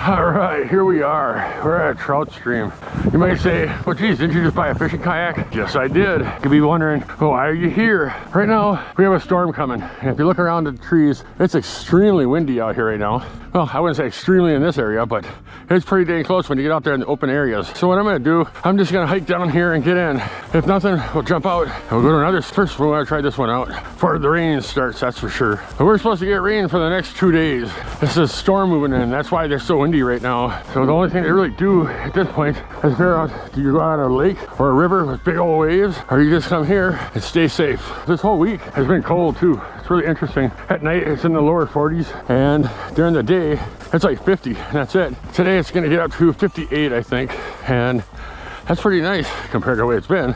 All right, here we are. We're at a trout stream. You might say, well, geez, didn't you just buy a fishing kayak? Yes, I did. You could be wondering, well, why are you here? Right now, we have a storm coming. And if you look around the trees, it's extremely windy out here right now. Well, I wouldn't say extremely in this area, but it's pretty dang close when you get out there in the open areas. So what I'm gonna do, I'm just gonna hike down here and get in. If nothing, we'll jump out and we'll go to another. First, we wanna try this one out before the rain starts, that's for sure. But we're supposed to get rain for the next 2 days. This is storm moving in. That's why they're so windy right now. So the only thing they really do at this point is figure out, do you go on a lake or a river with big old waves, or you just come here and stay safe. This whole week has been cold too. It's really interesting. At night, it's in the lower 40s, and during the day, it's like 50, and that's it. Today, it's gonna get up to 58, I think, and that's pretty nice compared to the way it's been.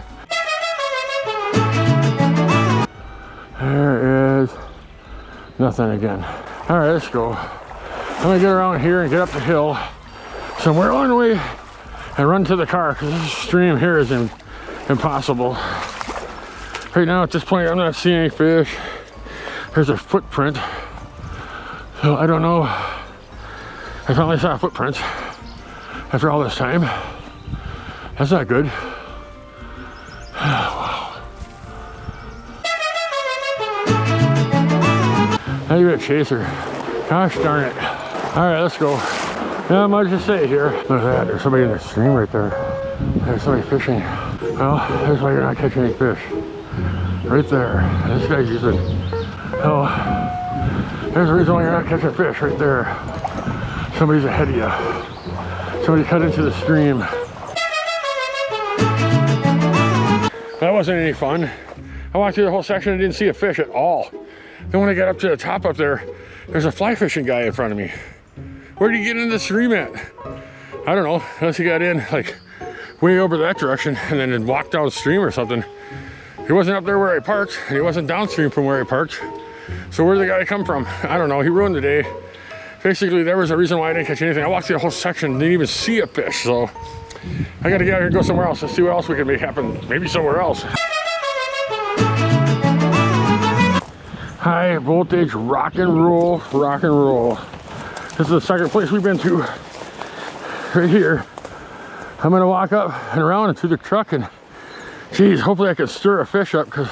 There is nothing again. All right, let's go. I'm gonna get around here and get up the hill somewhere along the way and run to the car, because this stream here is impossible. Right now at this point, I'm not seeing any fish. There's a footprint. So I don't know. I finally saw a footprint after all this time. That's not good. Wow. Not even a chaser. Gosh darn it. All right, let's go. Not much to say here. Look at that, there's somebody in the stream right there. There's somebody fishing. Well, that's why you're not catching any fish. Right there. This guy's using, oh, there's the reason why you're not catching fish right there. Somebody's ahead of you. Somebody cut into the stream. That wasn't any fun. I walked through the whole section and didn't see a fish at all. Then when I got up to the top up there, there's a fly fishing guy in front of me. Where did he get in the stream at? I don't know, unless he got in like way over that direction and then walked downstream or something. He wasn't up there where I parked, and he wasn't downstream from where I parked. So where'd the guy come from? I don't know, he ruined the day. Basically, there was a reason why I didn't catch anything. I walked through the whole section, didn't even see a fish, so I gotta get out here and go somewhere else and see what else we can make happen. Maybe somewhere else. High voltage rock and roll, rock and roll. This is the second place we've been to, right here. I'm gonna walk up and around and to the truck, and geez, hopefully I can stir a fish up, because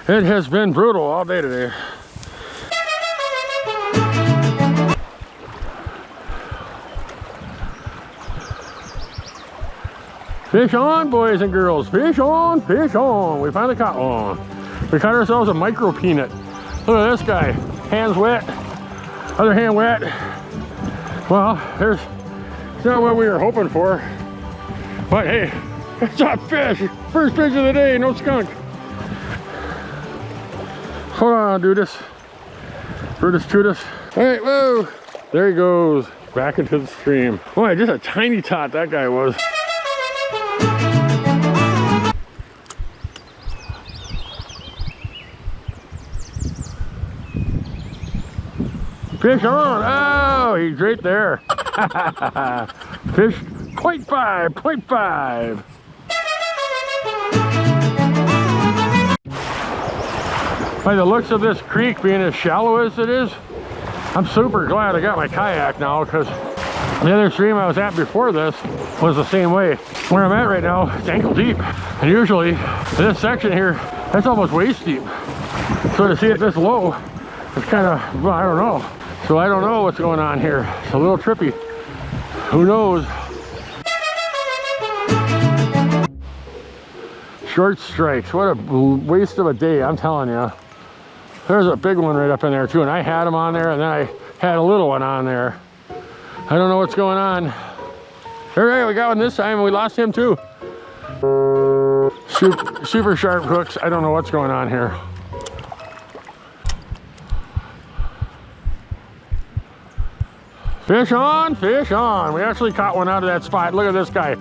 it has been brutal all day today. Fish on, boys and girls, fish on, fish on. We finally caught one. We caught ourselves a micro peanut. Look at this guy, hands wet, other hand wet. Well, it's not what we were hoping for, but hey, it's a fish. First fish of the day, no skunk. Hold on, Brutus. Brutus Tutus. All right, whoa, there he goes, back into the stream. Boy, just a tiny tot that guy was. Fish on! Oh, he's right there. Fish 0.5, 0.5. By the looks of this creek being as shallow as it is, I'm super glad I got my kayak now, because the other stream I was at before this was the same way. Where I'm at right now, it's ankle deep. And usually, this section here, that's almost waist deep. So to see it this low, it's kind of, well, I don't know. So I don't know what's going on here. It's a little trippy. Who knows? Short strikes. What a waste of a day, I'm telling you. There's a big one right up in there too, and I had him on there, and then I had a little one on there. I don't know what's going on. All right, we got one this time, and we lost him too. Super sharp hooks. I don't know what's going on here. Fish on, fish on. We actually caught one out of that spot. Look at this guy.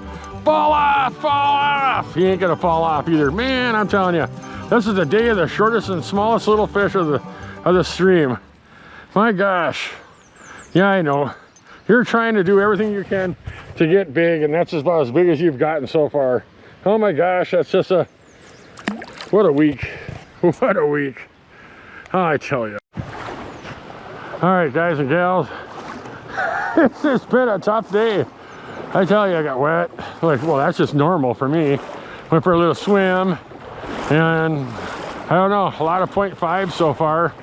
Fall off, fall off. He ain't gonna fall off either. Man, I'm telling you, this is the day of the shortest and smallest little fish of the stream. My gosh. Yeah, I know. You're trying to do everything you can to get big, and that's about as big as you've gotten so far. Oh my gosh, that's just what a week. What a week. Oh, I tell you. All right, guys and gals. It's just been a tough day. I tell you, I got wet. Like, well, that's just normal for me. Went for a little swim, and I don't know, a lot of 0.5 so far,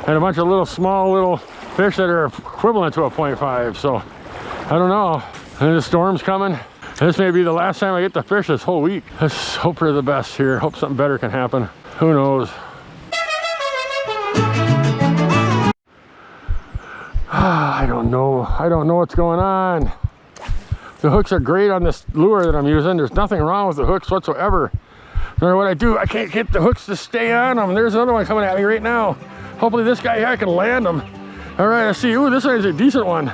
and a bunch of small little fish that are equivalent to a 0.5. So I don't know. And the storm's coming. This may be the last time I get to fish this whole week. Let's hope for the best here. Hope something better can happen. Who knows? I don't know. I don't know what's going on. The hooks are great on this lure that I'm using. There's nothing wrong with the hooks whatsoever. No matter what I do, I can't get the hooks to stay on them. There's another one coming at me right now. Hopefully this guy here, I can land him. All right, I see. Ooh, this one is a decent one.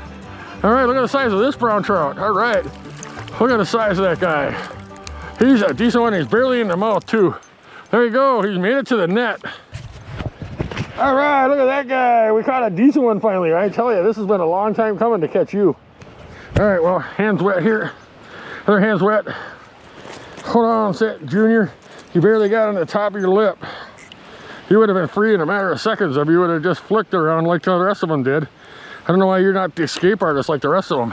All right, look at the size of this brown trout. All right, look at the size of that guy. He's a decent one. He's barely in the mouth too. There you go. He's made it to the net. All right, look at that guy. We caught a decent one finally. I tell you, this has been a long time coming to catch you. All right, well, hands wet here. Other hand's wet. Hold on, sit, Junior. You barely got on the top of your lip. You would have been free in a matter of seconds if you would have just flicked around like the rest of them did. I don't know why you're not the escape artist like the rest of them.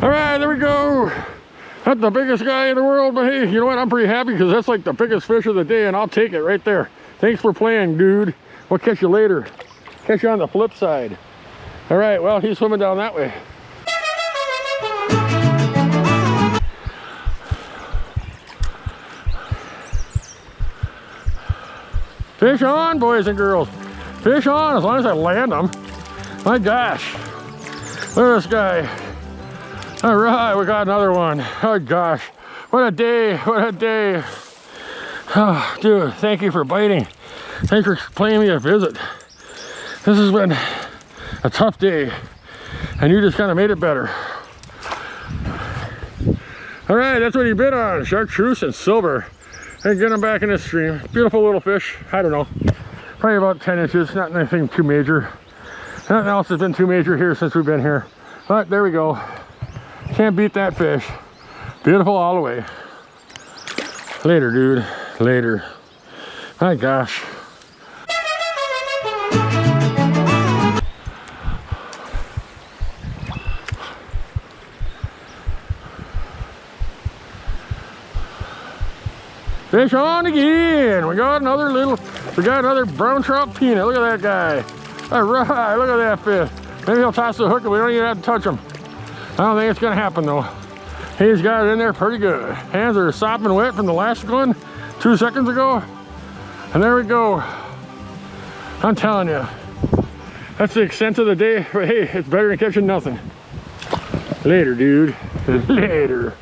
All right, there we go. Not the biggest guy in the world, but hey, you know what? I'm pretty happy because that's like the biggest fish of the day, and I'll take it right there. Thanks for playing, dude. We'll catch you later. Catch you on the flip side. All right, well, he's swimming down that way. Fish on, boys and girls. Fish on, as long as I land them. My gosh. Look at this guy. All right, we got another one. Oh gosh, what a day, what a day. Oh, dude, thank you for biting. Thanks for paying me a visit. This has been a tough day, and you just kind of made it better. All right, that's what he bit on, chartreuse and silver. And get him back in this stream. Beautiful little fish. I don't know, probably about 10 inches, not anything too major. Nothing else has been too major here since we've been here. But there we go. Can't beat that fish. Beautiful all the way. Later, dude. Later. My gosh. Fish on again. We got another brown trout peanut. Look at that guy. All right, look at that fish. Maybe he'll toss the hook and we don't even have to touch him. I don't think it's gonna happen though. He's got it in there pretty good. Hands are sopping wet from the last one 2 seconds ago. And there we go. I'm telling you, that's the extent of the day. But hey, it's better than catching nothing. Later, dude. Later.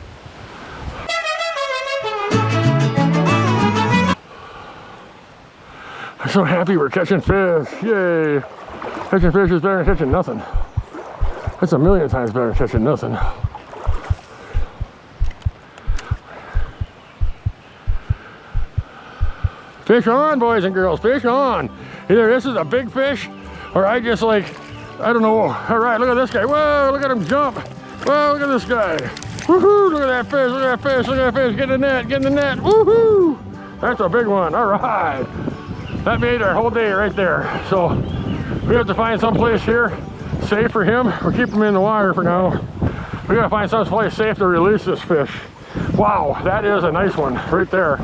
I'm so happy we're catching fish. Yay. Catching fish is better than catching nothing. It's a million times better than catching nothing. Fish on, boys and girls, fish on. Either this is a big fish or I just like, I don't know. All right, look at this guy. Whoa, look at him jump. Whoa, look at this guy. Woohoo, look at that fish, look at that fish, look at that fish. Get in the net, get in the net. Woohoo. That's a big one, all right. That made our whole day right there. So we have to find some place here safe for him. We'll keep him in the water for now. We gotta find some place safe to release this fish. Wow, that is a nice one right there.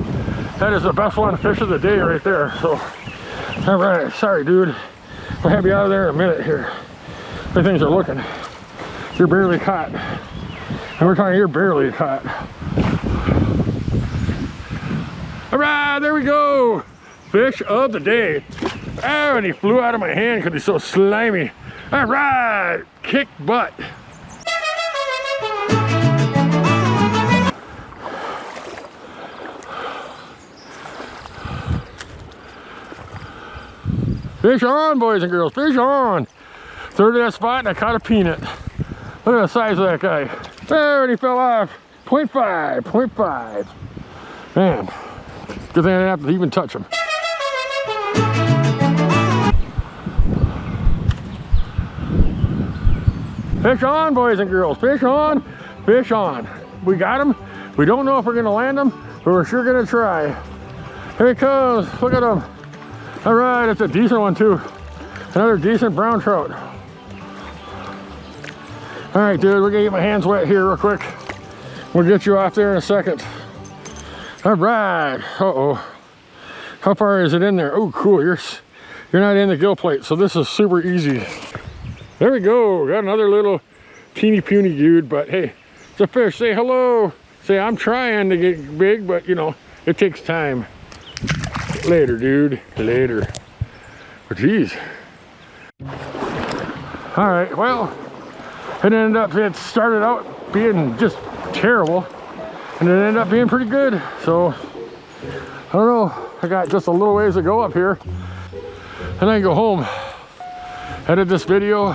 That is the best one fish of the day right there. So, all right, sorry dude. We'll have you out of there in a minute here. The things are looking. You're barely caught. And we're talking, you're barely caught. All right, there we go. Fish of the day. Oh, and he flew out of my hand because he's so slimy. All right, kick butt. Fish on, boys and girls, fish on. Third of that spot and I caught a peanut. Look at the size of that guy. There, and he fell off. 0.5, 0.5. Man, good thing I didn't have to even touch him. Fish on, boys and girls, fish on, fish on. We got him. We don't know if we're gonna land him, but we're sure gonna try. Here he comes, look at him. All right, it's a decent one too. Another decent brown trout. All right, dude, we're gonna get my hands wet here real quick. We'll get you off there in a second. All right. Uh-oh. How far is it in there? Oh, cool. You're not in the gill plate, so this is super easy. There we go. Got another little teeny puny dude, but hey, it's a fish. Say hello. Say I'm trying to get big, but you know, it takes time. Later, dude. Later. But geez. All right, well, it started out being just terrible, and it ended up being pretty good. So, I don't know, I got just a little ways to go up here, and I can go home, edit this video.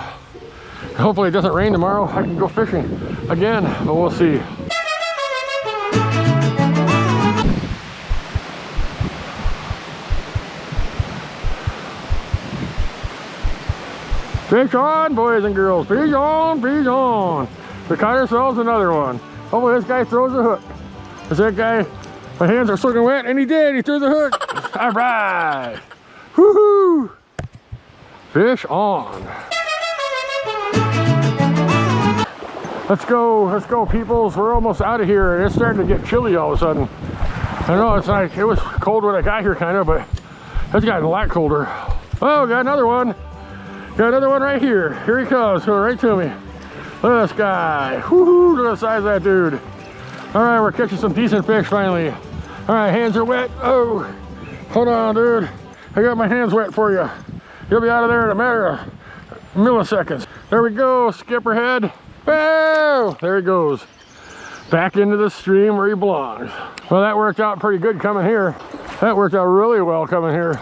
Hopefully it doesn't rain tomorrow. I can go fishing again, but we'll see. Fish on, boys and girls. Fish on, fish on. We caught ourselves another one. Hopefully this guy throws a hook. Cause that guy, my hands are soaking wet, and he did. He threw the hook. All right. Woohoo! Fish on. Let's go, peoples. We're almost out of here, and it's starting to get chilly all of a sudden. I know it's like it was cold when I got here, kind of, but it's gotten a lot colder. Oh, got another one. Got another one right here. Here he comes, coming right to me. Look at this guy. Woohoo, look at the size of that dude. All right, we're catching some decent fish finally. All right, hands are wet. Oh, hold on, dude. I got my hands wet for you. You'll be out of there in a matter of milliseconds. There we go, skipper head. Whoa, there he goes. Back into the stream where he belongs. Well, that worked out pretty good coming here. That worked out really well coming here.